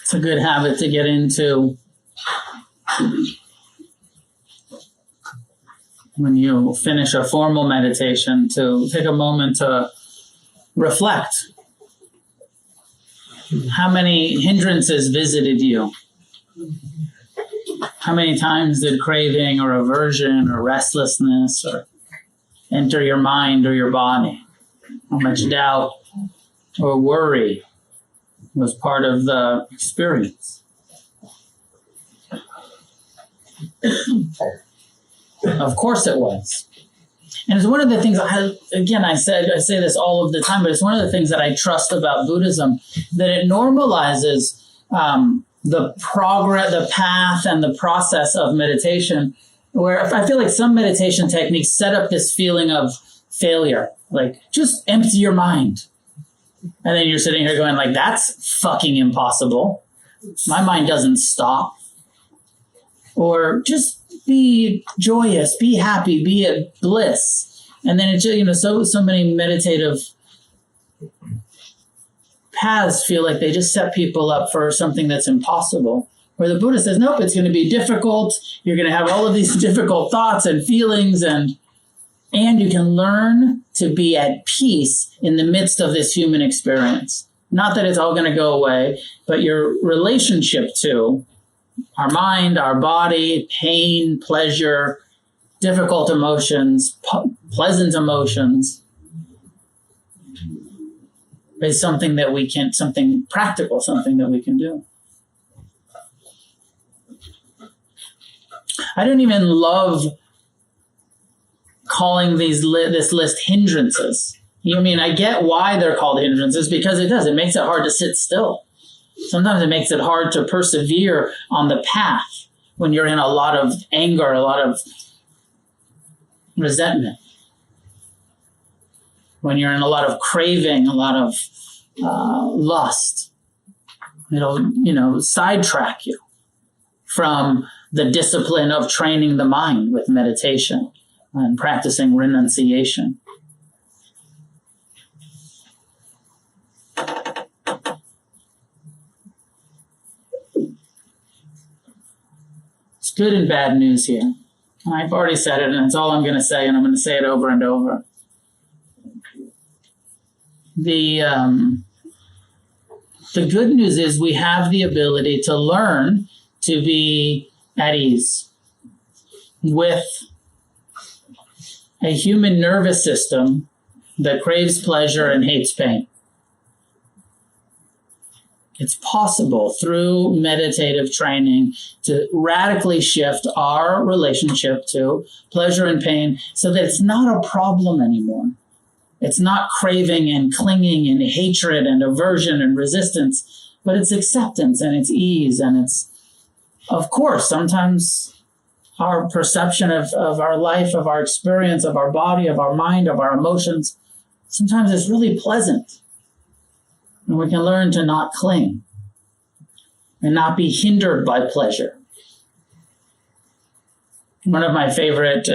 It's a good habit to get into when you finish a formal meditation, to take a moment to reflect. How many hindrances visited you? How many times did craving or aversion or restlessness or enter your mind or your body? How much doubt or worry was part of the experience? Of course it was. And it's one of the things, I say this all of the time, but it's one of the things that I trust about Buddhism, that it normalizes the progress, the path, and the process of meditation, where I feel like some meditation techniques set up this feeling of failure, like just empty your mind. And then you're sitting here going like, that's fucking impossible. My mind doesn't stop. Or just be joyous, be happy, be at bliss. And then it's, so many meditative paths feel like they just set people up for something that's impossible. Where the Buddha says, nope, it's going to be difficult. You're going to have all of these difficult thoughts and feelings, and you can learn to be at peace in the midst of this human experience. Not that it's all going to go away, but your relationship to our mind, our body, pain, pleasure, difficult emotions, pleasant emotions, is something that we can, something practical, something that we can do. I don't even love calling this list hindrances. I get why they're called hindrances, because it makes it hard to sit still. Sometimes it makes it hard to persevere on the path when you're in a lot of anger, a lot of resentment, when you're in a lot of craving, a lot of lust. It'll sidetrack you from the discipline of training the mind with meditation and practicing renunciation. It's good and bad news here. I've already said it, and that's all I'm going to say, and I'm going to say it over and over. The good news is we have the ability to learn to be at ease with a human nervous system that craves pleasure and hates pain. It's possible through meditative training to radically shift our relationship to pleasure and pain so that it's not a problem anymore. It's not craving and clinging and hatred and aversion and resistance, but it's acceptance and it's ease. And it's, of course, sometimes our perception of our life, of our experience, of our body, of our mind, of our emotions, sometimes it's really pleasant. And we can learn to not cling and not be hindered by pleasure. One of my favorite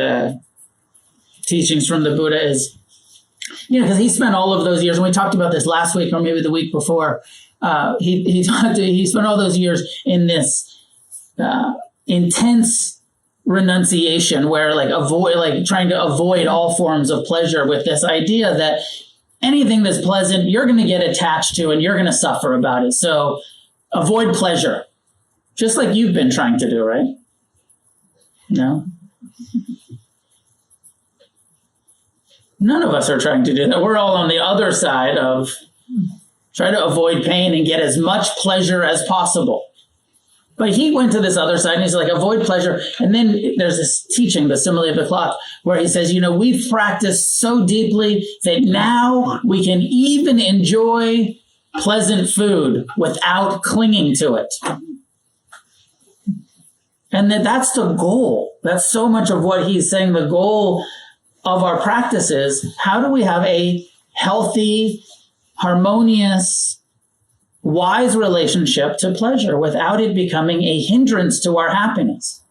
teachings from the Buddha is, because he spent all of those years, and we talked about this last week or maybe the week before, he spent all those years in this intense renunciation where trying to avoid all forms of pleasure, with this idea that anything that's pleasant, you're going to get attached to and you're going to suffer about it. So avoid pleasure, just like you've been trying to do, right? No? None of us are trying to do that. We're all on the other side of try to avoid pain and get as much pleasure as possible. But he went to this other side and he's like, avoid pleasure. And then there's this teaching, the simile of the cloth, where he says, we've practiced so deeply that now we can even enjoy pleasant food without clinging to it. And that's the goal. That's so much of what he's saying. The goal of our practice is, how do we have a healthy, harmonious, wise relationship to pleasure without it becoming a hindrance to our happiness?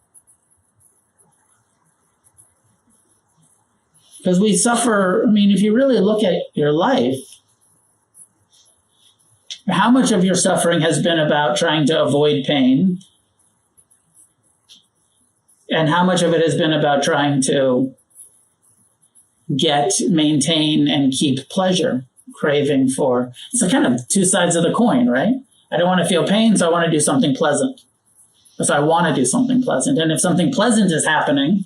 Because we suffer, I mean, if you really look at your life, how much of your suffering has been about trying to avoid pain? And how much of it has been about trying to get, maintain, and keep pleasure, craving for? It's kind of two sides of the coin, right? I don't want to feel pain, so I want to do something pleasant. So I want to do something pleasant. And if something pleasant is happening,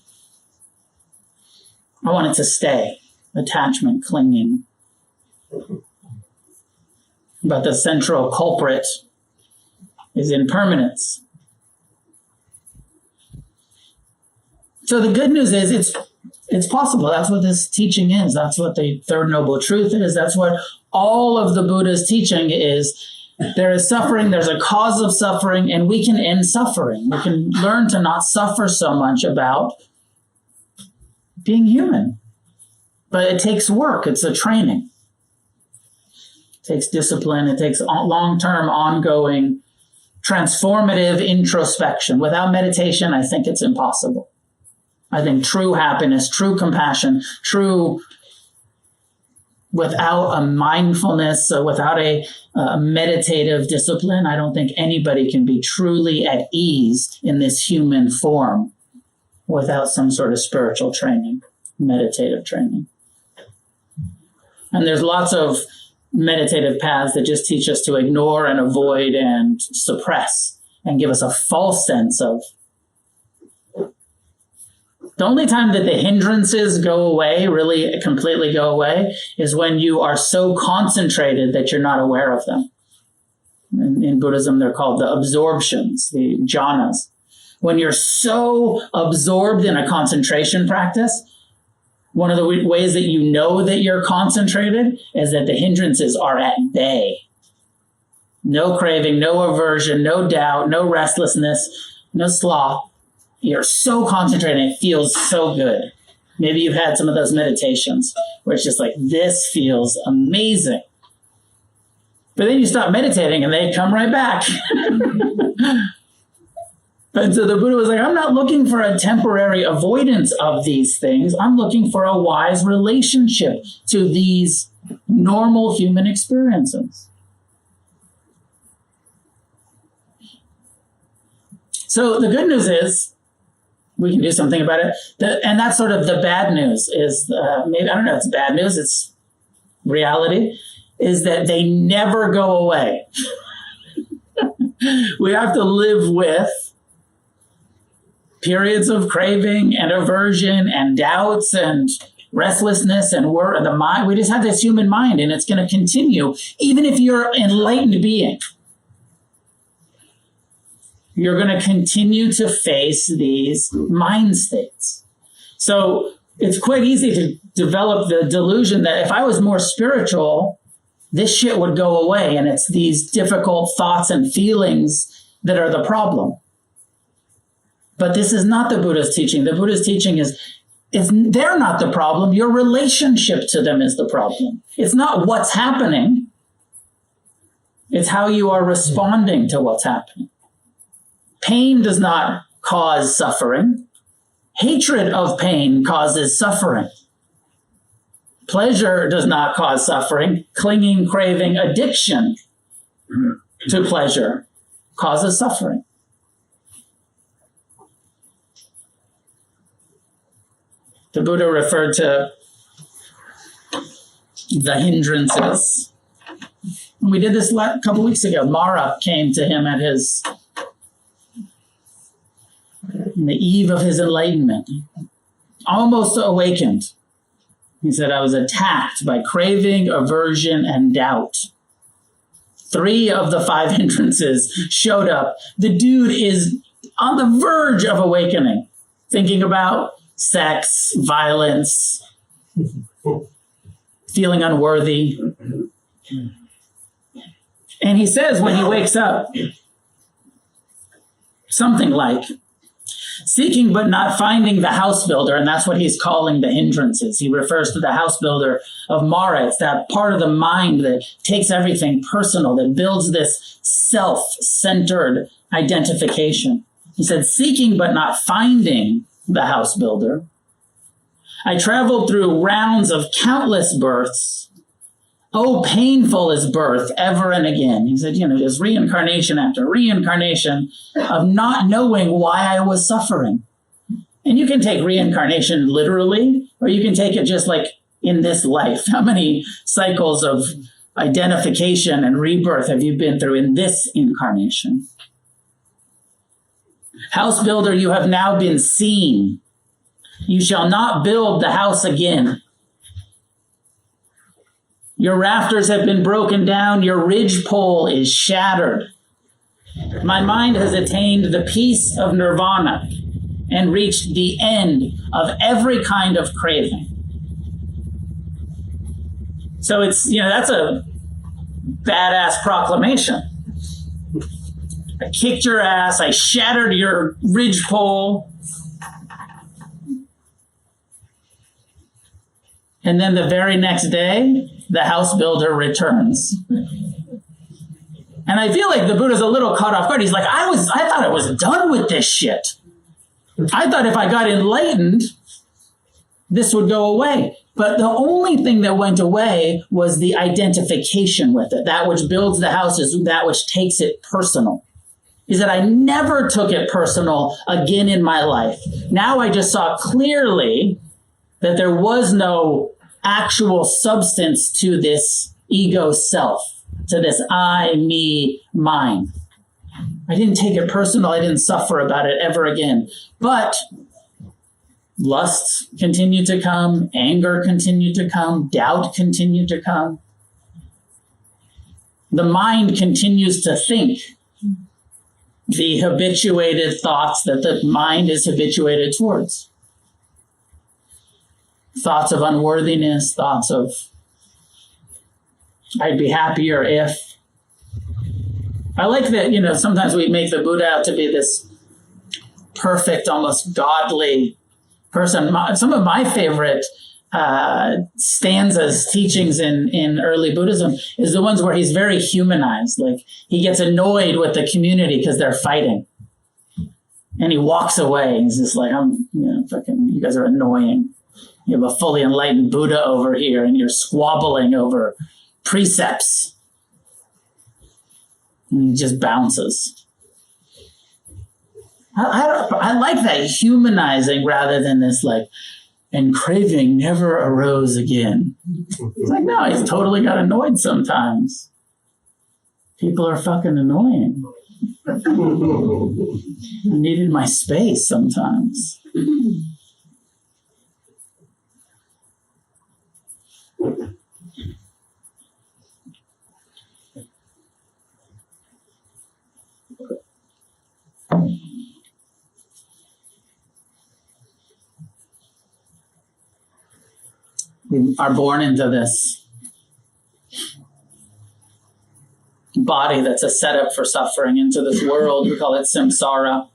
I want it to stay. Attachment, clinging. But the central culprit is impermanence. So the good news is it's possible. That's what this teaching is. That's what the Third Noble Truth is. That's what all of the Buddha's teaching is. There is suffering, there's a cause of suffering, and we can end suffering. We can learn to not suffer so much about being human. But it takes work. It's a training. It takes discipline. It takes long-term, ongoing, transformative introspection. Without meditation, I think it's impossible. I think true happiness, true compassion, without a mindfulness, without a meditative discipline, I don't think anybody can be truly at ease in this human form without some sort of spiritual training, meditative training. And there's lots of meditative paths that just teach us to ignore and avoid and suppress and give us a false sense of. The only time that the hindrances go away, really completely go away, is when you are so concentrated that you're not aware of them. In Buddhism, they're called the absorptions, the jhanas. When you're so absorbed in a concentration practice, one of the ways that you know that you're concentrated is that the hindrances are at bay. No craving, no aversion, no doubt, no restlessness, no sloth. You're so concentrated and it feels so good. Maybe you've had some of those meditations where it's just like, this feels amazing. But then you stop meditating and they come right back. And so the Buddha was like, I'm not looking for a temporary avoidance of these things. I'm looking for a wise relationship to these normal human experiences. So the good news is we can do something about it. And that's sort of the bad news is, maybe, I don't know if it's bad news, it's reality, is that they never go away. We have to live with periods of craving and aversion and doubts and restlessness and the mind. We just have this human mind and it's going to continue. Even if you're an enlightened being, you're going to continue to face these mind states. So it's quite easy to develop the delusion that if I was more spiritual, this shit would go away. And it's these difficult thoughts and feelings that are the problem. But this is not the Buddha's teaching. The Buddha's teaching is they're not the problem. Your relationship to them is the problem. It's not what's happening. It's how you are responding to what's happening. Pain does not cause suffering. Hatred of pain causes suffering. Pleasure does not cause suffering. Clinging, craving, addiction to pleasure causes suffering. The Buddha referred to the hindrances. We did this a couple weeks ago. Mara came to him at in the eve of his enlightenment, almost awakened. He said, I was attacked by craving, aversion, and doubt. 3 of the 5 hindrances showed up. The dude is on the verge of awakening, thinking about sex, violence, feeling unworthy. And he says when he wakes up, something like, seeking but not finding the house builder, and that's what he's calling the hindrances. He refers to the house builder of Mara. It's that part of the mind that takes everything personal, that builds this self-centered identification. He said, seeking but not finding the house builder. I traveled through rounds of countless births. Oh, painful is birth ever and again. He said, just reincarnation after reincarnation of not knowing why I was suffering. And you can take reincarnation literally, or you can take it just like in this life. How many cycles of identification and rebirth have you been through in this incarnation? House builder, you have now been seen. You shall not build the house again. Your rafters have been broken down. Your ridgepole is shattered. My mind has attained the peace of Nirvana and reached the end of every kind of craving. So it's, that's a badass proclamation. I kicked your ass. I shattered your ridgepole. And then the very next day, the house builder returns. And I feel like the Buddha's a little caught off guard. He's like, I thought I was done with this shit. I thought if I got enlightened, this would go away. But the only thing that went away was the identification with it. That which builds the house is that which takes it personal. Is that I never took it personal again in my life. Now I just saw clearly that there was no actual substance to this ego self, to this I, me, mine. I didn't take it personal. I didn't suffer about it ever again. But lusts continued to come, anger continued to come, doubt continued to come. The mind continues to think the habituated thoughts that the mind is habituated towards. Thoughts of unworthiness, thoughts of I'd be happier if. I like that, sometimes we make the Buddha out to be this perfect, almost godly person. Some of my favorite stanzas, teachings in early Buddhism is the ones where he's very humanized. Like he gets annoyed with the community because they're fighting. And he walks away. He's just like, you guys are annoying. You have a fully enlightened Buddha over here and you're squabbling over precepts. And he just bounces. I like that humanizing rather than this and craving never arose again. It's like, no, he's totally got annoyed sometimes. People are fucking annoying. I needed my space sometimes. We are born into this body that's a setup for suffering, into this world. We call it Samsara.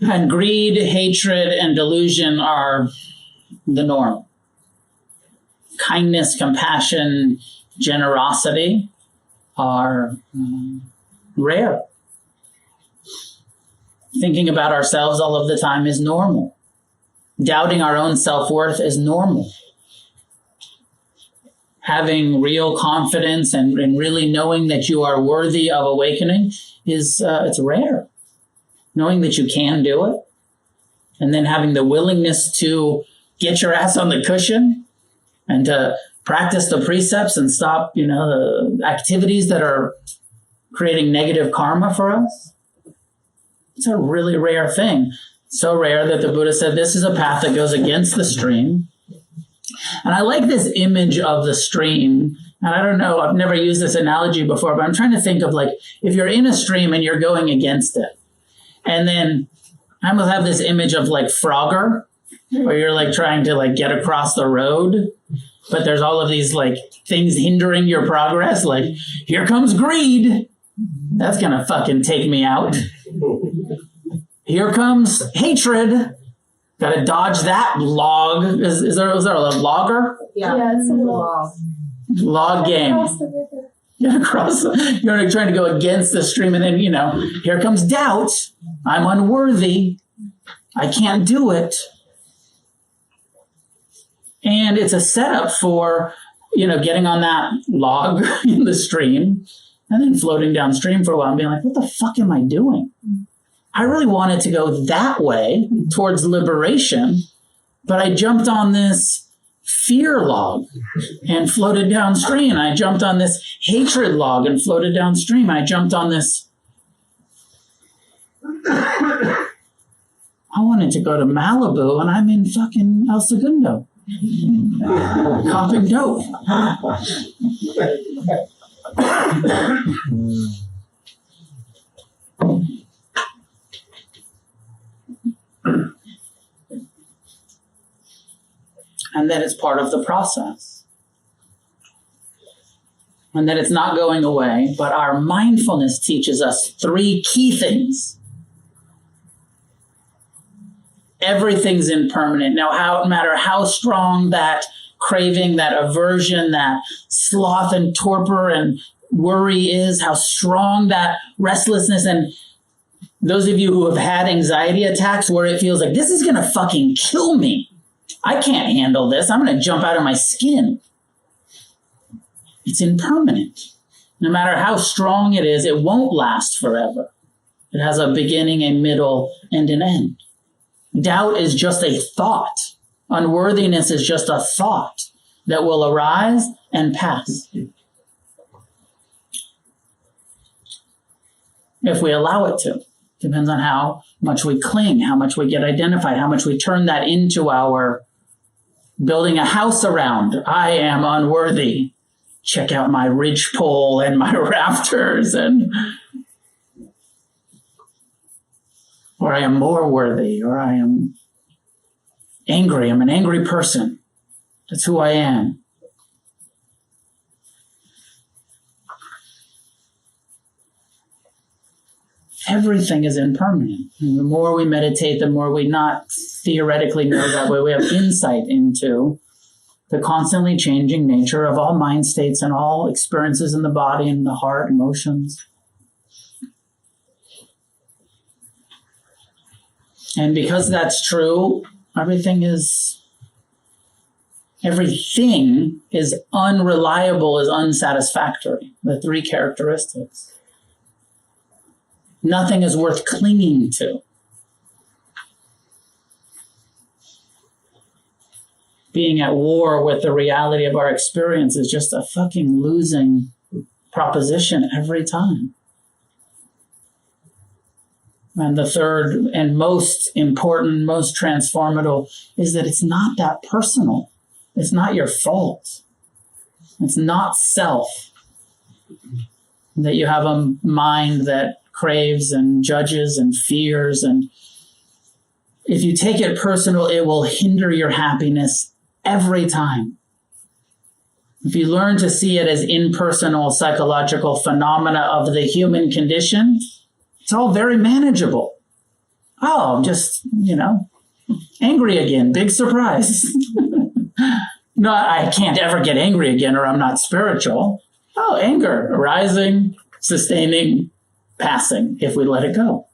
And greed, hatred, and delusion are the norm. Kindness, compassion, generosity are rare. Thinking about ourselves all of the time is normal. Doubting our own self-worth is normal. Having real confidence and really knowing that you are worthy of awakening is it's rare. Knowing that you can do it, and then having the willingness to get your ass on the cushion and to practice the precepts and stop, the activities that are creating negative karma for us. It's a really rare thing. So rare that the Buddha said this is a path that goes against the stream. And I like this image of the stream. And I don't know, I've never used this analogy before, but I'm trying to think of if you're in a stream and you're going against it. And then I almost have this image of Frogger, where you're trying to get across the road, but there's all of these things hindering your progress. Here comes greed. That's going to fucking take me out. Here comes hatred. Got to dodge that log. Is there a logger? Yeah, it's a log. Log game. You're trying to go against the stream, and then, here comes doubt. I'm unworthy. I can't do it. And it's a setup for, getting on that log in the stream and then floating downstream for a while and being like, what the fuck am I doing? I really wanted to go that way towards liberation, but I jumped on this fear log and floated downstream. I jumped on this hatred log and floated downstream. I jumped on this. I wanted to go to Malibu and I'm in fucking El Segundo. Copping dope. And that it's part of the process. And that it's not going away, but our mindfulness teaches us 3 key things. Everything's impermanent. Now, no matter how strong that craving, that aversion, that sloth and torpor and worry is, how strong that restlessness, and those of you who have had anxiety attacks where it feels like this is going to fucking kill me. I can't handle this. I'm going to jump out of my skin. It's impermanent. No matter how strong it is, it won't last forever. It has a beginning, a middle, and an end. Doubt is just a thought. Unworthiness is just a thought that will arise and pass. If we allow it to. Depends on how much we cling, how much we get identified, how much we turn that into our building a house around. I am unworthy. Check out my ridgepole and my rafters, or I am more worthy, or I am angry. I'm an angry person. That's who I am. Everything is impermanent. And the more we meditate, the more we not theoretically know that way. We have insight into the constantly changing nature of all mind states and all experiences in the body and the heart, emotions. And because that's true, everything is unreliable, is unsatisfactory. The 3 characteristics. Nothing is worth clinging to. Being at war with the reality of our experience is just a fucking losing proposition every time. And the third and most important, most transformative is that it's not that personal. It's not your fault. It's not self. That you have a mind that craves and judges and fears. And if you take it personal, it will hinder your happiness every time. If you learn to see it as impersonal psychological phenomena of the human condition, it's all very manageable. Oh, I'm just, angry again. Big surprise. No, I can't ever get angry again or I'm not spiritual. Oh, anger, arising, sustaining, passing, if we let it go.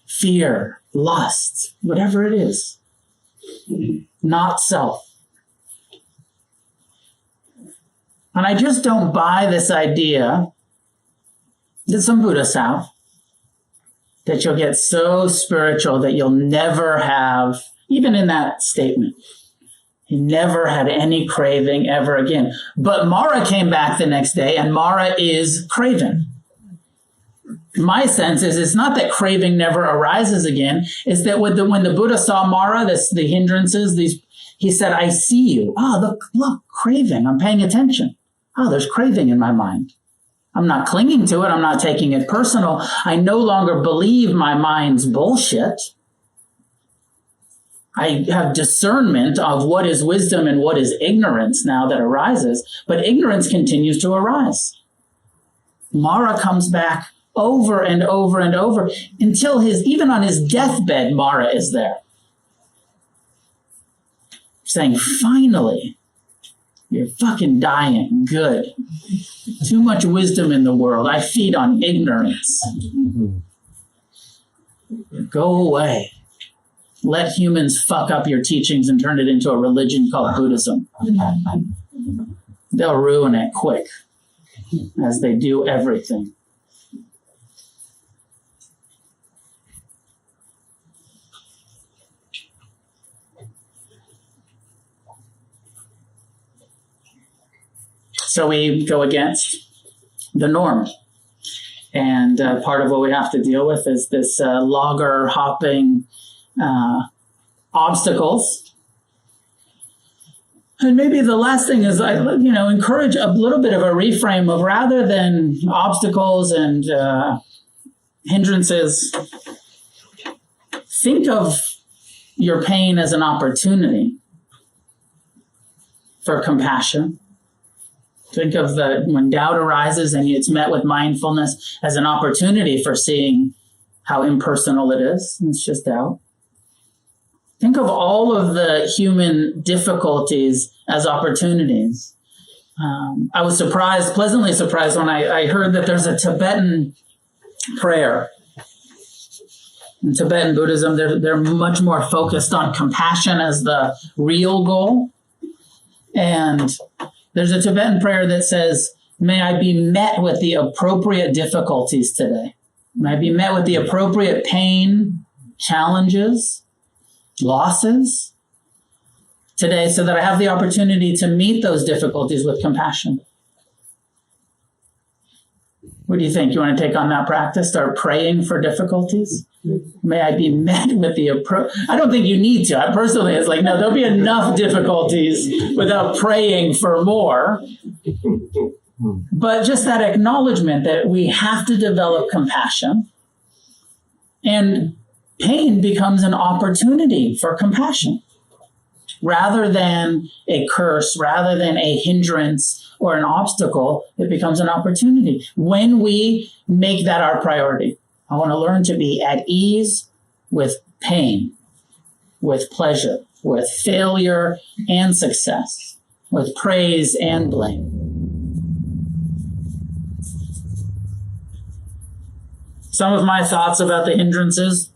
Fear, lust, whatever it is. Not self. And I just don't buy this idea that some Buddhists have, that you'll get so spiritual that you'll never have, even in that statement, he never had any craving ever again. But Mara came back the next day and Mara is craving. My sense is it's not that craving never arises again. It's that when the Buddha saw Mara, the hindrances, he said, I see you. Oh, look, craving. I'm paying attention. Oh, there's craving in my mind. I'm not clinging to it. I'm not taking it personal. I no longer believe my mind's bullshit. I have discernment of what is wisdom and what is ignorance now that arises, but ignorance continues to arise. Mara comes back over and over and over until even on his deathbed, Mara is there. Saying, finally, you're fucking dying. Good. Too much wisdom in the world. I feed on ignorance. Go away. Let humans fuck up your teachings and turn it into a religion called Buddhism. They'll ruin it quick, as they do everything. So we go against the norm. And part of what we have to deal with is this logger hopping obstacles. And maybe the last thing is, encourage a little bit of a reframe of, rather than obstacles and hindrances, think of your pain as an opportunity for compassion. Think of when doubt arises and it's met with mindfulness as an opportunity for seeing how impersonal it is. It's just doubt. Think of all of the human difficulties as opportunities. I was pleasantly surprised when I heard that there's a Tibetan prayer. In Tibetan Buddhism, they're much more focused on compassion as the real goal. And there's a Tibetan prayer that says, may I be met with the appropriate difficulties today. May I be met with the appropriate pain, challenges, losses today, so that I have the opportunity to meet those difficulties with compassion. What do you think? You want to take on that practice? Start praying for difficulties? May I be met with the I don't think you need to. I personally, it's like, no, there'll be enough difficulties without praying for more. But just that acknowledgement that we have to develop compassion, and pain becomes an opportunity for compassion rather than a curse, rather than a hindrance or an obstacle. It becomes an opportunity when we make that our priority. I want to learn to be at ease with pain, with pleasure, with failure and success, with praise and blame. Some of my thoughts about the hindrances.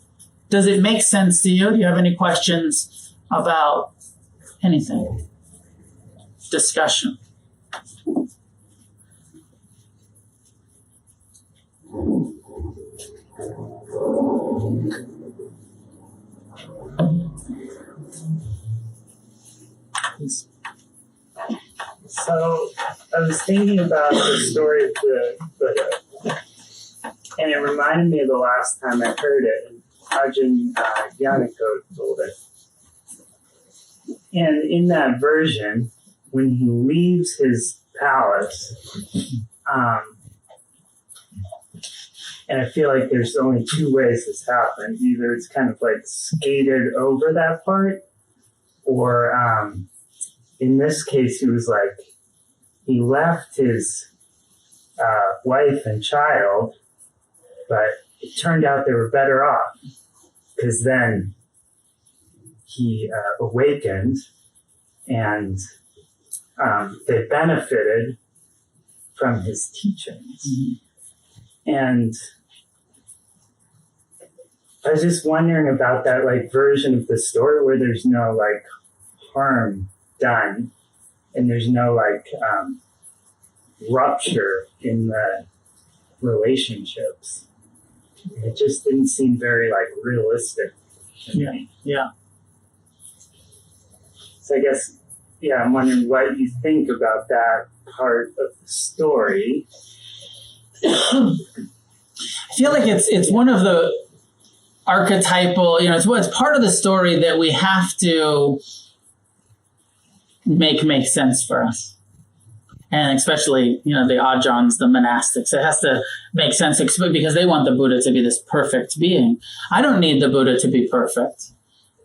Does it make sense to you? Do you have any questions about anything? Discussion. So I was thinking about the story of the Buddha, and it reminded me of the last time I heard it. Ajahn Yanako told it. And in that version, when he leaves his palace, and I feel like there's only two ways this happens. Either it's kind of like skated over that part, or in this case, he left his wife and child, but it turned out they were better off, because then he awakened, and they benefited from his teachings. Mm-hmm. And I was just wondering about that version of the story where there's no harm done, and there's no rupture in the relationships. It just didn't seem very realistic to me. Yeah. So I guess, I'm wondering what you think about that part of the story. I feel like it's one of the archetypal, it's part of the story that we have to make sense for us. And especially, the Ajahns, the monastics, it has to make sense because they want the Buddha to be this perfect being. I don't need the Buddha to be perfect.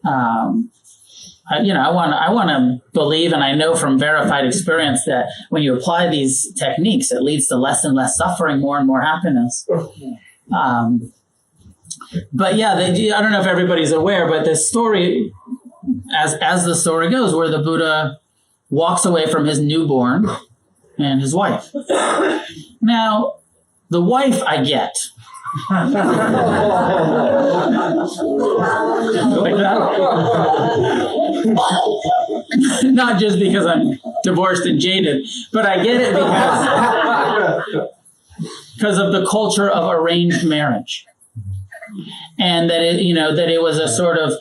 I want to believe, and I know from verified experience, that when you apply these techniques, it leads to less and less suffering, more and more happiness. But I don't know if everybody's aware, but this story, as the story goes, where the Buddha walks away from his newborn and his wife. Now, the wife I get. Not just because I'm divorced and jaded, but I get it because of the culture of arranged marriage. And that it was a sort of,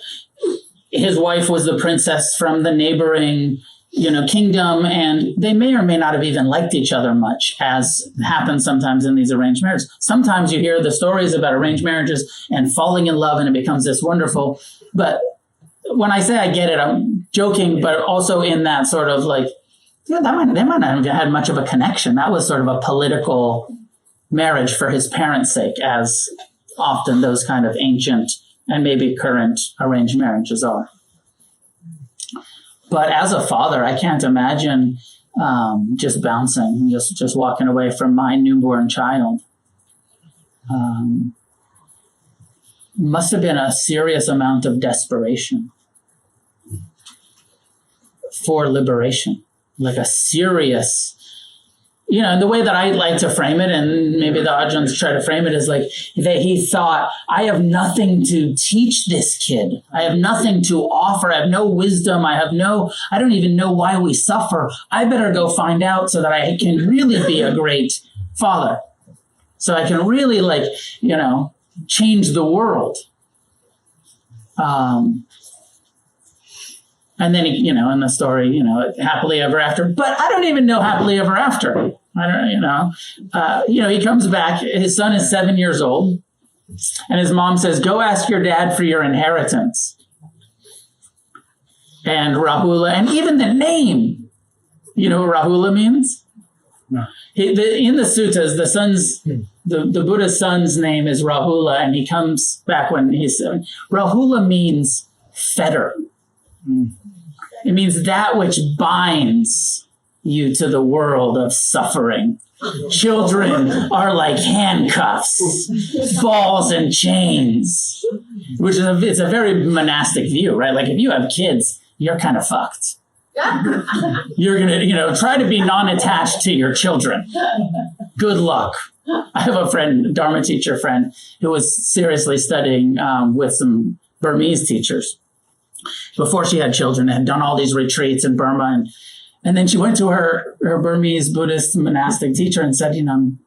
his wife was the princess from the neighboring, kingdom, and they may or may not have even liked each other much, as happens sometimes in these arranged marriages. Sometimes you hear the stories about arranged marriages and falling in love, and it becomes this wonderful. But when I say I get it, I'm joking, but also in that sort of like, they might not have had much of a connection. That was sort of a political marriage for his parents' sake, as often those kind of ancient and maybe current arranged marriages are. But as a father, I can't imagine just bouncing, just walking away from my newborn child. Must have been a serious amount of desperation for liberation, like a serious, and the way that I like to frame it, and maybe the Ajahns try to frame it, is like that he thought, I have nothing to teach this kid. I have nothing to offer. I have no wisdom. I don't even know why we suffer. I better go find out so that I can really be a great father. So I can really change the world. And then, in the story, happily ever after. But I don't even know happily ever after. I don't, he comes back. His son is 7 years old. And his mom says, go ask your dad for your inheritance. And Rahula, and even the name, you know what Rahula means? No. In the suttas, the Buddha's son's name is Rahula, and he comes back when he's 7. Rahula means fetter. It means that which binds you to the world of suffering. Children are like handcuffs, balls and chains, which is it's a very monastic view, right? Like if you have kids, you're kind of fucked. You're going to, try to be non-attached to your children. Good luck. I have a friend, Dharma teacher friend, who was seriously studying with some Burmese teachers before she had children, had done all these retreats in Burma. And then she went to her Burmese Buddhist monastic teacher and said, I'm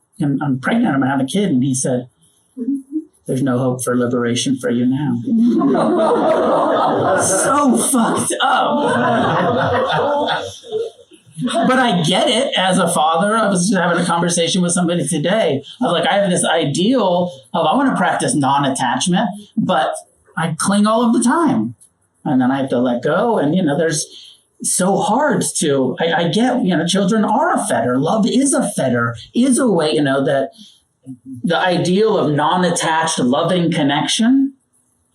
pregnant, I'm going to have a kid. And he said, there's no hope for liberation for you now. So fucked up. But I get it as a father. I was just having a conversation with somebody today. I was like, I have this ideal of I want to practice non-attachment, but I cling all of the time. And then I have to let go. And, there's so hard to, I get, children are a fetter. Love is a fetter, is a way, that the ideal of non-attached, loving connection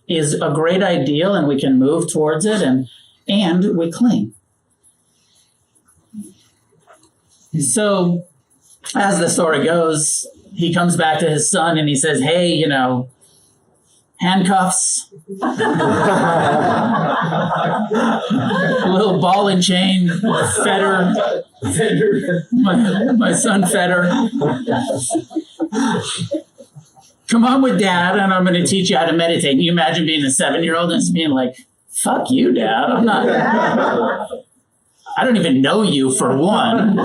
is a great ideal, and we can move towards it, and we cling. So as the story goes, he comes back to his son and he says, hey, handcuffs, a little ball and chain, fetter, my son fetter. Come on with dad, and I'm going to teach you how to meditate. Can you imagine being a 7-year-old and just being like, fuck you, dad. I don't even know you, for one.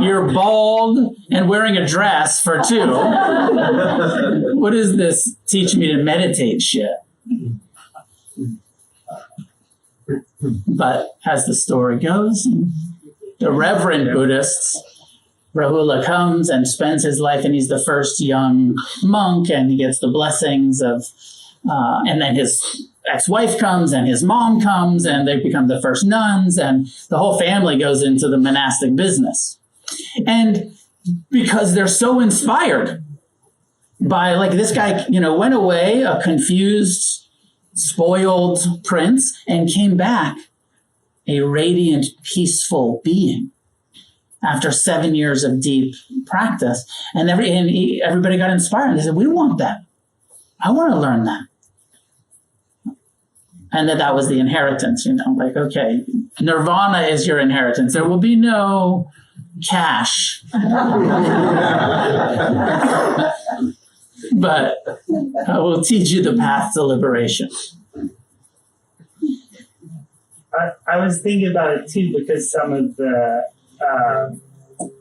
You're bald and wearing a dress, for 2. What is this teach me to meditate shit? But as the story goes, the reverend Buddhists, Rahula comes and spends his life, and he's the first young monk, and he gets the blessings of, and then his ex-wife comes and his mom comes, and they become the first nuns, and the whole family goes into the monastic business. And because they're so inspired by, like, this guy, went away, a confused, spoiled prince, and came back a radiant, peaceful being after 7 years of deep practice. And everybody got inspired. They said, we want that. I want to learn that. And that was the inheritance, like, okay, Nirvana is your inheritance. There will be no cash. but I will teach you the path to liberation. I was thinking about it too, because some of the,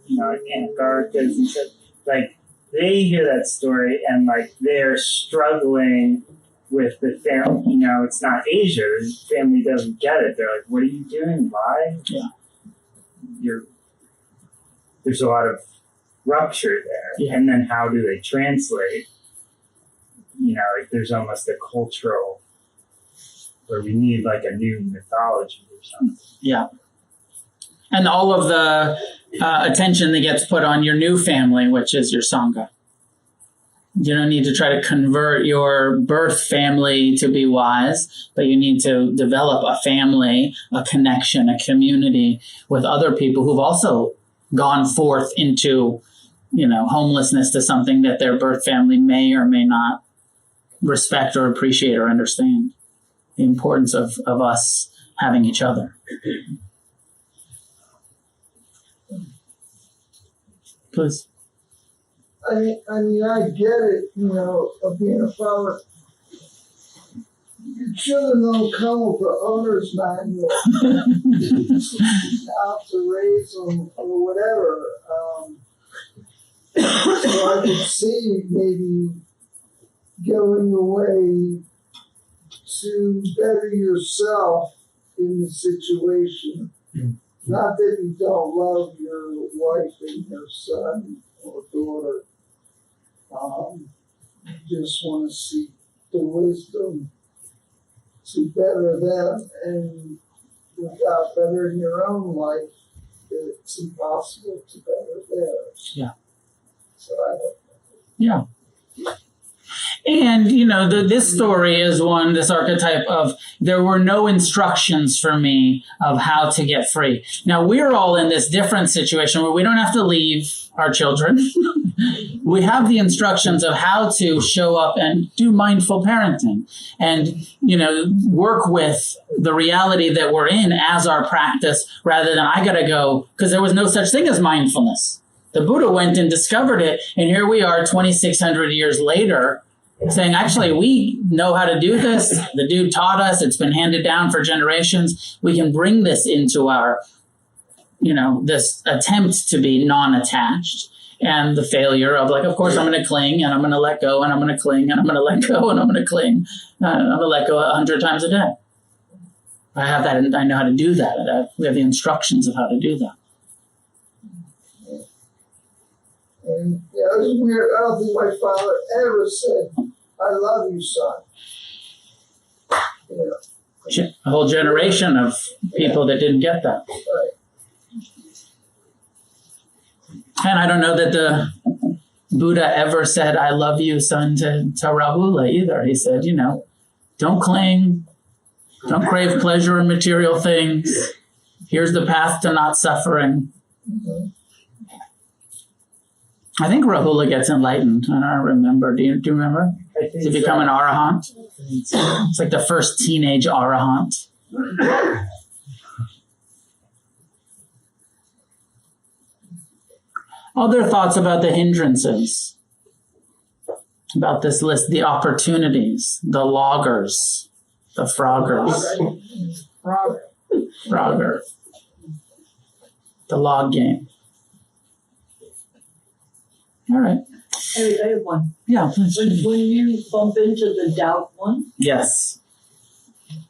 like Anagarthas and stuff, like they hear that story and like they're struggling with the family. It's not Asia. The family doesn't get it. They're like, "What are you doing? Why?" Yeah. There's a lot of rupture there. Yeah. And then how do they translate? Like there's almost a cultural where we need like a new mythology or something. Yeah. And all of the attention that gets put on your new family, which is your Sangha. You don't need to try to convert your birth family to be wise, but you need to develop a family, a connection, a community with other people who've also gone forth into, homelessness to something that their birth family may or may not respect or appreciate or understand. The importance of us having each other. Please. I get it, of being a father. You should have known come with the owner's manual how to raise them or whatever. So I could see maybe going away to better yourself in the situation. Not that you don't love your wife and your son or daughter. You just want to seek the wisdom to better them, and without bettering your own life, it's impossible to better theirs. Yeah. So I don't know. Yeah. And, this story is this archetype of there were no instructions for me of how to get free. Now, we're all in this different situation where we don't have to leave our children. We have the instructions of how to show up and do mindful parenting and, work with the reality that we're in as our practice rather than I got to go, because there was no such thing as mindfulness. The Buddha went and discovered it. And here we are 2,600 years later saying, actually, we know how to do this. The dude taught us. It's been handed down for generations. We can bring this into our, this attempt to be non-attached and the failure of of course, I'm going to cling and I'm going to let go and I'm going to cling and I'm going to let go and I'm going to cling. I'm going to let go 100 times a day. I have that. I know how to do that. We have the instructions of how to do that. And it was weird. I don't think my father ever said, "I love you, son." A whole generation of people that didn't get that. Right. And I don't know that the Buddha ever said, "I love you, son," to Rahula either. He said, don't cling, don't crave pleasure in material things. Here's the path to not suffering. Mm-hmm. I think Rahula gets enlightened. I don't remember. Do you remember? Does he become an arahant? It's like the first teenage arahant. Other thoughts about the hindrances, about this list, the opportunities, the loggers, the froggers. Frogger. The log game. All right. Hey, I have one. Yeah, please. When you bump into the doubt one, Yes.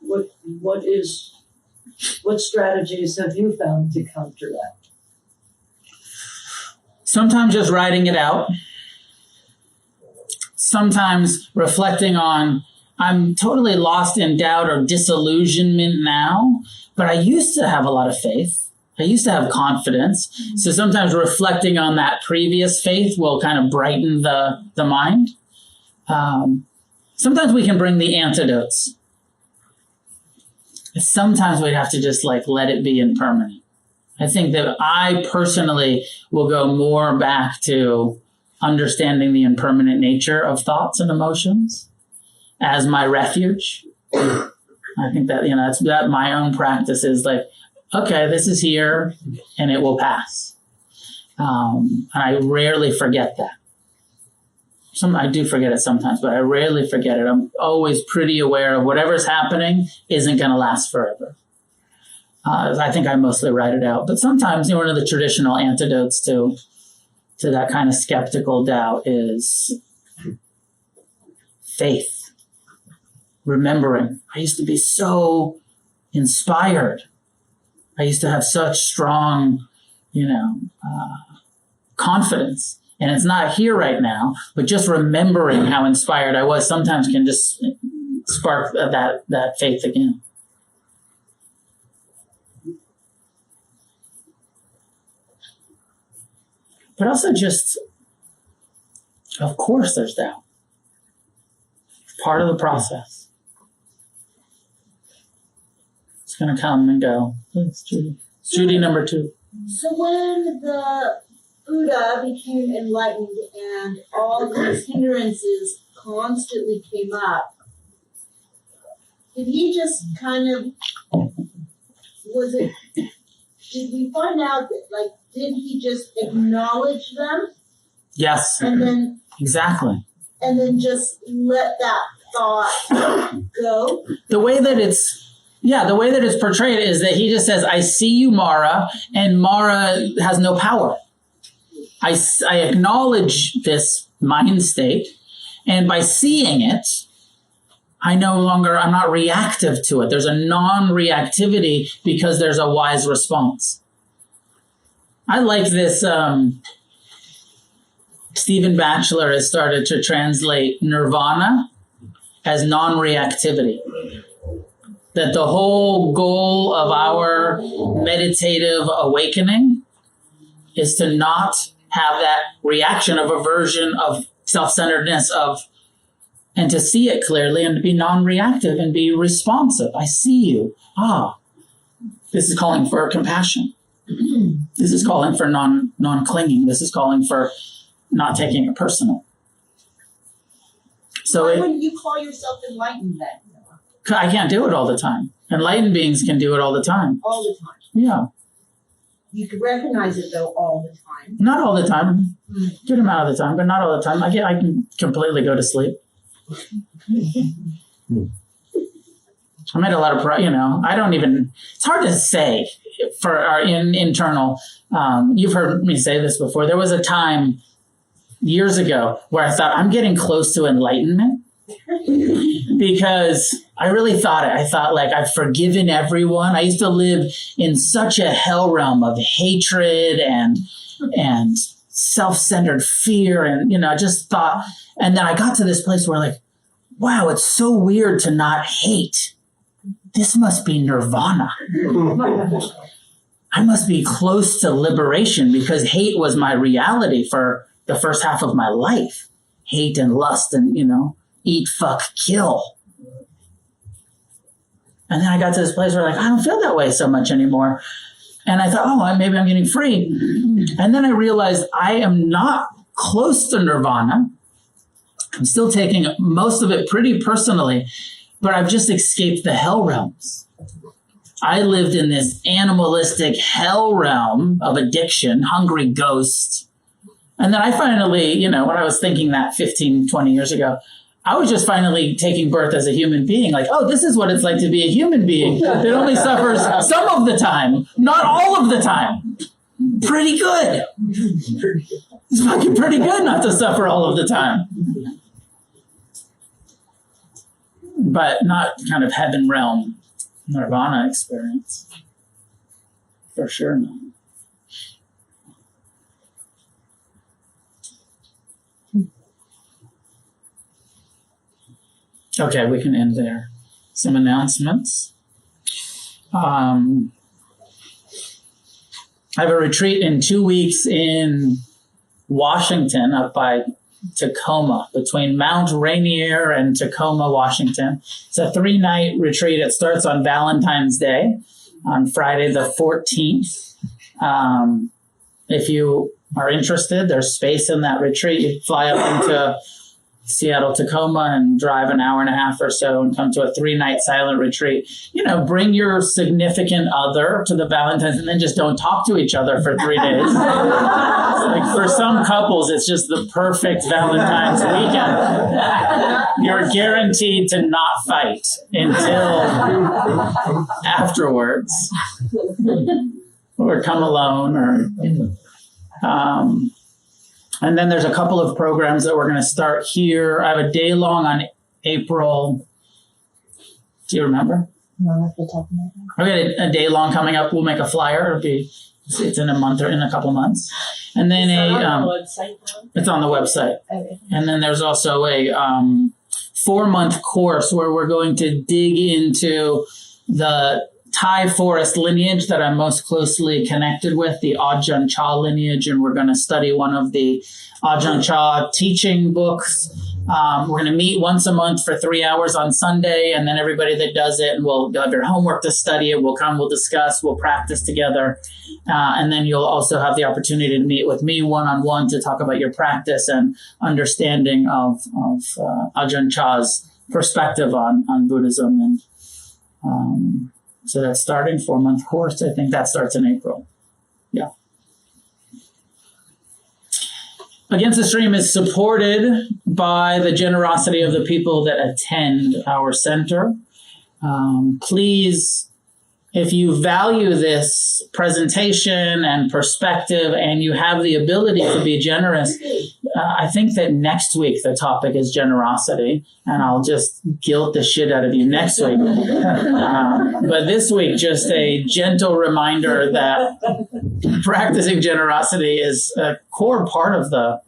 what strategies have you found to counter that? Sometimes just writing it out. Sometimes reflecting on, I'm totally lost in doubt or disillusionment now, but I used to have a lot of faith. I used to have confidence. So sometimes reflecting on that previous faith will kind of brighten the mind. Sometimes we can bring the antidotes. Sometimes we'd have to just let it be impermanent. I think that I personally will go more back to understanding the impermanent nature of thoughts and emotions as my refuge. I think that, it's that my own practice is okay, this is here and it will pass. And I rarely forget that. I do forget it sometimes, but I rarely forget it. I'm always pretty aware of whatever's happening isn't going to last forever. I think I mostly write it out. But sometimes, one of the traditional antidotes to that kind of skeptical doubt is faith. Remembering. I used to be so inspired. I used to have such strong, confidence. And it's not here right now, but just remembering how inspired I was sometimes can just spark that faith again. But also just, of course there's doubt. It's part of the process. It's going to come and go. Thanks, Judy. Judy, number 2. So when the Buddha became enlightened and all these hindrances constantly came up, did he just kind of, did we find out that, did he just acknowledge them? Yes. And then exactly. And then just let that thought go? The way that it's portrayed is that he just says, I see you, Mara, and Mara has no power. I acknowledge this mind state, and by seeing it, I'm not reactive to it. There's a non-reactivity because there's a wise response. I like this. Stephen Batchelor has started to translate nirvana as non-reactivity. That the whole goal of our meditative awakening is to not have that reaction of aversion, of self-centeredness, and to see it clearly and to be non-reactive and be responsive. I see you. This is calling for compassion. This is calling for non-clinging. This is calling for not taking it personal. So why wouldn't you call yourself enlightened then? I can't do it all the time. Enlightened beings can do it all the time. All the time. Yeah. You could recognize it though all the time. Not all the time. Good amount of the time, but not all the time. I can completely go to sleep. I made a lot of, I don't even, it's hard to say for our internal, you've heard me say this before. There was a time years ago where I thought I'm getting close to enlightenment because I really thought it. I thought I've forgiven everyone. I used to live in such a hell realm of hatred and self-centered fear. And, I just thought, and then I got to this place where wow, it's so weird to not hate. This must be nirvana. I must be close to liberation because hate was my reality for the first half of my life. Hate and lust and, eat, fuck, kill. And then I got to this place where I don't feel that way so much anymore. And I thought, maybe I'm getting free. And then I realized I am not close to nirvana. I'm still taking most of it pretty personally, but I've just escaped the hell realms. I lived in this animalistic hell realm of addiction, hungry ghost. And then I finally, when I was thinking that 15, 20 years ago, I was just finally taking birth as a human being. This is what it's like to be a human being that only suffers some of the time, not all of the time. Pretty good. It's fucking pretty good not to suffer all of the time. But not kind of heaven realm nirvana experience. For sure not. Okay, we can end there. Some announcements. I have a retreat in 2 weeks in Washington, up by Tacoma, between Mount Rainier and Tacoma, Washington. It's a 3-night retreat. It starts on Valentine's Day, on Friday the 14th. If you are interested, there's space in that retreat. You fly up into Seattle, Tacoma, and drive an hour and a half or so and come to a 3-night silent retreat. Bring your significant other to the Valentine's and then just don't talk to each other for 3 days. Like for some couples, it's just the perfect Valentine's weekend. You're guaranteed to not fight until afterwards, or come alone, or. And then there's a couple of programs that we're going to start here. I have a day long on April. Do you remember? Okay, a day long coming up. We'll make a flyer. It's in a month or in a couple months. And then it's on the website. Okay. And then there's also a 4-month course where we're going to dig into the Thai forest lineage that I'm most closely connected with, the Ajahn Chah lineage, and we're going to study one of the Ajahn Chah teaching books. We're going to meet once a month for 3 hours on Sunday, and then everybody that does it, and you'll have your homework to study it. We'll come, we'll discuss, we'll practice together, and then you'll also have the opportunity to meet with me one-on-one to talk about your practice and understanding of Ajahn Chah's perspective on Buddhism. And so that's starting 4-month course. I think that starts in April. Yeah. Against the Stream is supported by the generosity of the people that attend our center. Please, if you value this presentation and perspective and you have the ability to be generous, I think that next week the topic is generosity, and I'll just guilt the shit out of you next week. But this week, just a gentle reminder that practicing generosity is a core part of the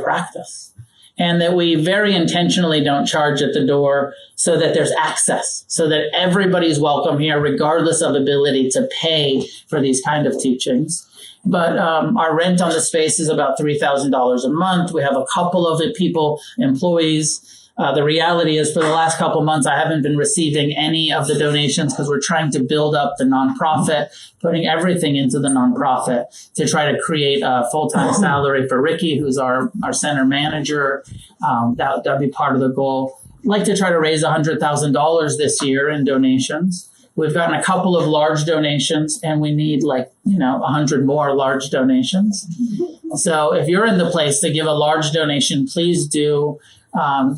practice, and that we very intentionally don't charge at the door so that there's access, so that everybody's welcome here, regardless of ability to pay for these kind of teachings. But our rent on the space is about $3,000 a month. We have a couple of employees. The reality is, for the last couple of months, I haven't been receiving any of the donations because we're trying to build up the nonprofit, putting everything into the nonprofit to try to create a full-time salary for Ricky, who's our center manager. That'd be part of the goal. I'd like to try to raise $100,000 this year in donations. We've gotten a couple of large donations, and we need 100 more large donations. So if you're in the place to give a large donation, please do.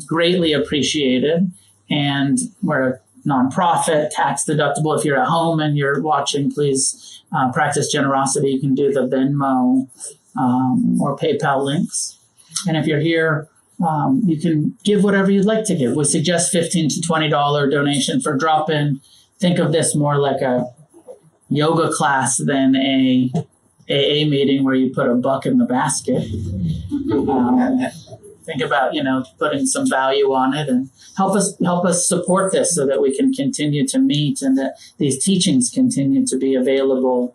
Greatly appreciated. And we're a nonprofit, tax deductible. If you're at home and you're watching, please practice generosity. You can do the Venmo or PayPal links. And if you're here, you can give whatever you'd like to give. We suggest $15 to $20 donation for drop-in. Think of this more like a yoga class than a AA meeting where you put $1 in the basket. Think about, putting some value on it, and help us support this so that we can continue to meet and that these teachings continue to be available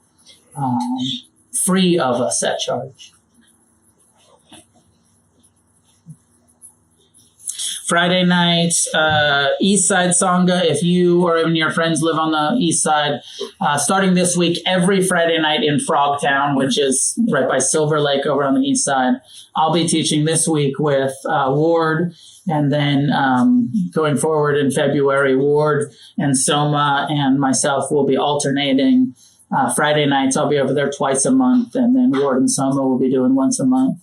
free of a set charge. Friday night, East Side Sangha. If you or even your friends live on the East Side, starting this week, every Friday night in Frogtown, which is right by Silver Lake over on the East Side. I'll be teaching this week with Ward, and then going forward in February, Ward and Soma and myself will be alternating. Friday nights, I'll be over there twice a month, and then Ward and Soma will be doing once a month.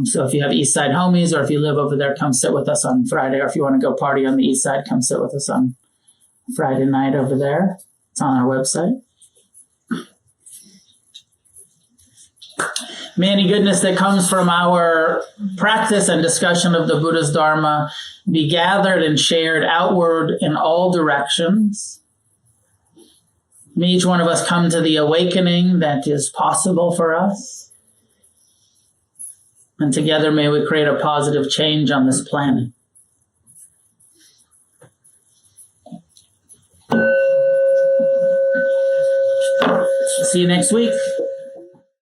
So if you have East Side homies, or if you live over there, come sit with us on Friday. Or if you want to go party on the East Side, come sit with us on Friday night over there. It's on our website. May any goodness that comes from our practice and discussion of the Buddha's Dharma be gathered and shared outward in all directions. May each one of us come to the awakening that is possible for us. And together may we create a positive change on this planet. See you next week.